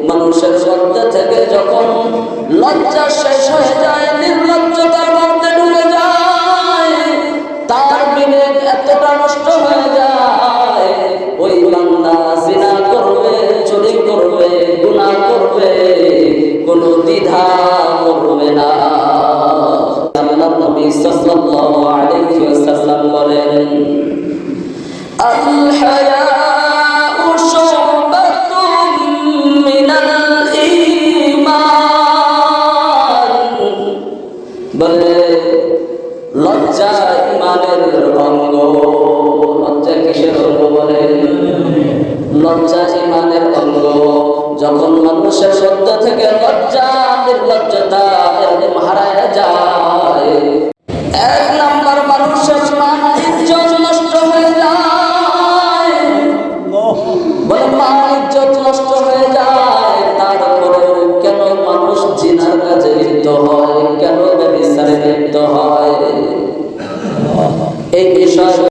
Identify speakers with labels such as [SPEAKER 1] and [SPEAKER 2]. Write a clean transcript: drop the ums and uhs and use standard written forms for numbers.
[SPEAKER 1] মানুষের মধ্যে থেকে যখন লজ্জা শেষ হয়ে যায়, নির্লজ্জতার মধ্যে ঢুকে যায়, তার বিবেক এতটা নষ্ট হয়ে যায়, ওই বান্দা জিনা করবে, চুরি করবে, গুনাহ করবে, কোনো দ্বিধা করবে না। আল্লাহ নবী সাল্লাল্লাহু আলাইহি ওয়াসাল্লাম বলেন, আল হায়াউ শুবাতুম মিনাল ঈমান, বলে লজ্জা ঈমানের অঙ্গ। লজ্জা কিসের অঙ্গ বলেন? লজ্জা ঈমানের অঙ্গ। যখন মানুষের মধ্য থেকে লজ্জা, নির্লজ্জতা এরকম হারায় যায়, এক নাম্বার মানুষের মান ইজ্জত নষ্ট হয়ে যায়। বলে মান ইজ্জত নষ্ট হয়ে যায়। তারপরেও কেন মানুষ জিনার কাজে লিপ্ত হয়, কেন ব্যভিচারে লিপ্ত হয়, এই বিষয়